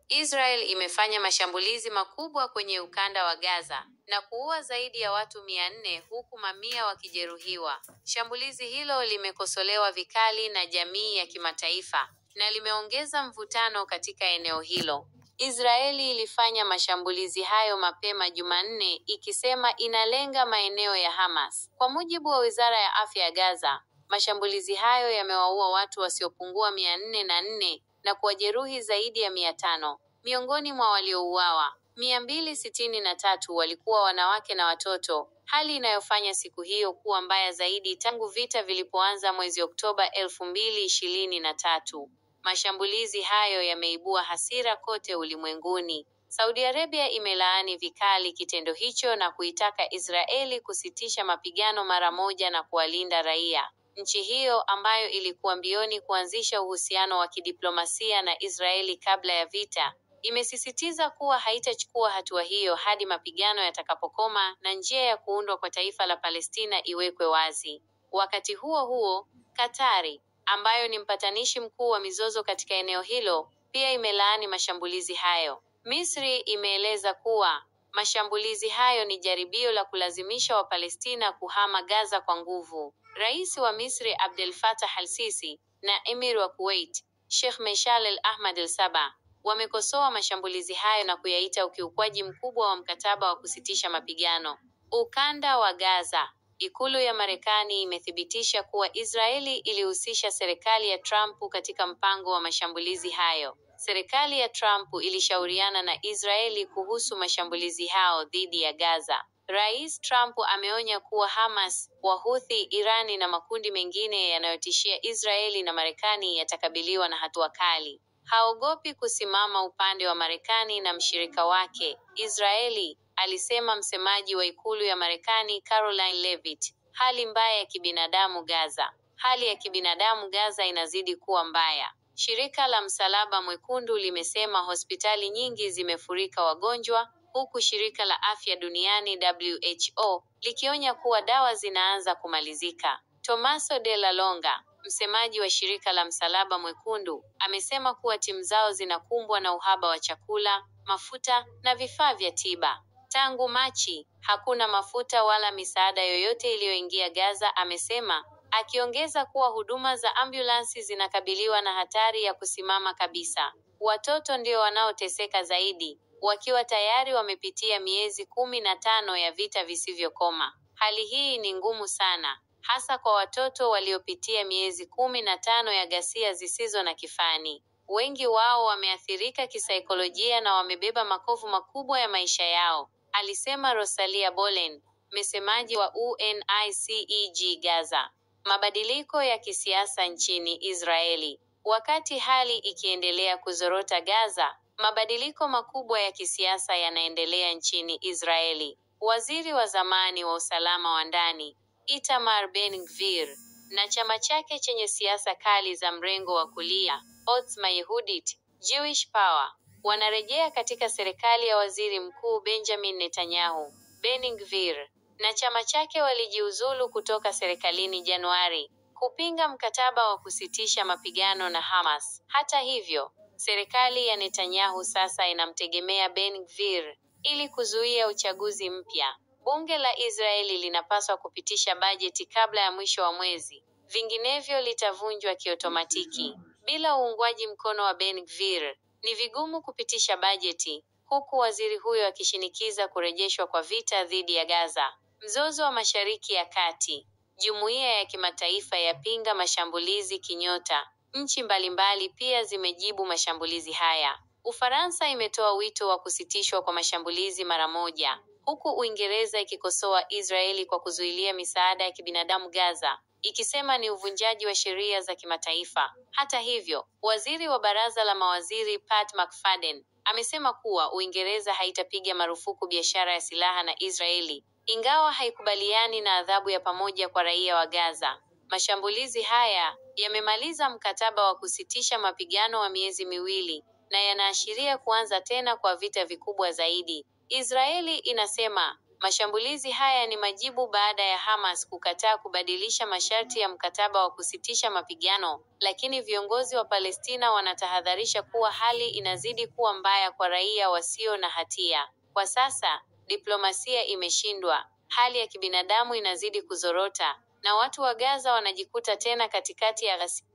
Israel imefanya mashambulizi makubwa kwenye ukanda wa Gaza na kuua zaidi ya watu 400 huku mamia wakijeruhiwa. Shambulizi hilo limekosolewa vikali na jamii ya kimataifa na limeongeza mvutano katika eneo hilo. Israeli ilifanya mashambulizi hayo mapema Jumanne ikisema inalenga maeneo ya Hamas. Kwa mujibu wa Wizara ya Afya ya Gaza, mashambulizi hayo yamewaua watu wasiopungua 404 na kuwajeruhi zaidi ya 500. Miongoni mwa waliouawa, 263 walikuwa wanawake na watoto, hali inayofanya siku hiyo kuwa mbaya zaidi tangu vita vilipoanza mwezi Oktoba 2023. Mashambulizi hayo yameibua hasira kote ulimwenguni. Saudi Arabia imelaani vikali kitendo hicho na kuitaka Israeli kusitisha mapigano mara moja na kuwalinda raia. Nchi hiyo ambayo ilikuwa mbioni kuanzisha uhusiano wa kidiplomasia na Israeli kabla ya vita, imesisitiza kuwa haitachukua hatua hiyo hadi mapigano yatakapokoma na njia ya kuundwa kwa taifa la Palestina iwekwe wazi. Wakati huo huo, Katari, ambayo ni mpatanishi mkuu wa mizozo katika eneo hilo, pia imelaani mashambulizi hayo. Misri imeeleza kuwa mashambulizi hayo ni jaribio la kulazimisha Wapalestina kuhama Gaza kwa nguvu. Rais wa Misri Abdel Fattah al-Sisi na Emir wa Kuwait, Sheikh Meshaal al-Ahmad al-Sabah, wamekosoa mashambulizi hayo na kuyaita ukiukwaji mkubwa wa mkataba wa kusitisha mapigano. Ukanda wa Gaza. Ikulu ya Marekani imethibitisha kuwa Israeli ilihusisha serikali ya Trump katika mpango wa mashambulizi hayo. Serikali ya Trump ilishauriana na Israeli kuhusu mashambulizi hao dhidi ya Gaza. Rais Trump ameonya kuwa Hamas, Wahuthi, Irani na makundi mengine yanayotishia Israeli na Marekani yatakabiliwa na hatua kali. Haogopi kusimama upande wa Marekani na mshirika wake, Israeli, alisema msemaji wa ikulu ya Marekani Caroline Leavitt. Hali mbaya ya kibinadamu Gaza. Hali ya kibinadamu Gaza inazidi kuwa mbaya. Shirika la Msalaba Mwekundu limesema hospitali nyingi zimefurika wagonjwa, huku shirika la afya duniani WHO likionya kuwa dawa zinaanza kumalizika. Tommaso Della Longa, msemaji wa shirika la Msalaba Mwekundu, amesema kuwa timu zao zinakumbwa na uhaba wa chakula, mafuta na vifaa vya tiba. Tangu Machi, hakuna mafuta wala misaada yoyote iliyoingia Gaza, amesema, akiongeza kuwa huduma za ambulansi zinakabiliwa na hatari ya kusimama kabisa. Watoto ndio wanaoteseka zaidi, wakiwa tayari wamepitia miezi 15 ya vita visivyokoma. Hali hii ni ngumu sana, hasa kwa watoto waliopitia miezi 15 ya ghasia zisizo na kifani. Wengi wao wameathirika kisaikolojia na wamebeba makovu makubwa ya maisha yao, alisema Rosalia Bolen, msemaji wa UNICEG Gaza. Mabadiliko ya kisiasa nchini Israeli. Wakati hali ikiendelea kuzorota Gaza, mabadiliko makubwa ya kisiasa yanaendelea nchini Israeli. Waziri wa zamani wa usalama wa ndani, Itamar Ben-Gvir, na chama chake chenye siasa kali za mrengo wa kulia, Otzma Yehudit, Jewish Power, wanarejea katika serikali ya Waziri Mkuu Benjamin Netanyahu. Ben-Gvir na chama chake walijiuzulu kutoka serikalini Januari kupinga mkataba wa kusitisha mapigano na Hamas. Hata hivyo, serikali ya Netanyahu sasa inamtegemea Ben-Gvir ili kuzuia uchaguzi mpya. Bunge la Israeli linapaswa kupitisha bajeti kabla ya mwisho wa mwezi, vinginevyo litavunjwa kiotomatiki. Bila uungwaji mkono wa Ben-Gvir, ni vigumu kupitisha bajeti, huku waziri huyo akishinikiza kurejeshwa kwa vita dhidi ya Gaza. Mzozo wa Mashariki ya Kati. Jumuiya ya kimataifa yapinga mashambulizi kinyota. Nchi mbalimbali pia zimejibu mashambulizi haya. Ufaransa imetoa wito wa kusitishwa kwa mashambulizi mara moja, huku Uingereza ikikosoa Israeli kwa kuzuilia misaada ya kibinadamu Gaza, ikisema ni uvunjaji wa sheria za kimataifa. Hata hivyo, waziri wa baraza la mawaziri Pat McFadden amesema kuwa Uingereza haitapiga marufuku biashara ya silaha na Israeli, ingawa haikubaliani na adhabu ya pamoja kwa raia wa Gaza. Mashambulizi haya yamemaliza mkataba wa kusitisha mapigano wa miezi miwili na yanaashiria kuanza tena kwa vita vikubwa zaidi. Israeli inasema Mashambulizi haya ni majibu baada ya Hamas kukataa kubadilisha masharti ya mkataba wa kusitisha mapigano, lakini viongozi wa Palestina wanatahadharisha kuwa hali inazidi kuwa mbaya kwa raia wasio na hatia. Kwa sasa, diplomasia imeshindwa, hali ya kibinadamu inazidi kuzorota, na watu wa Gaza wanajikuta tena katikati ya ghasia.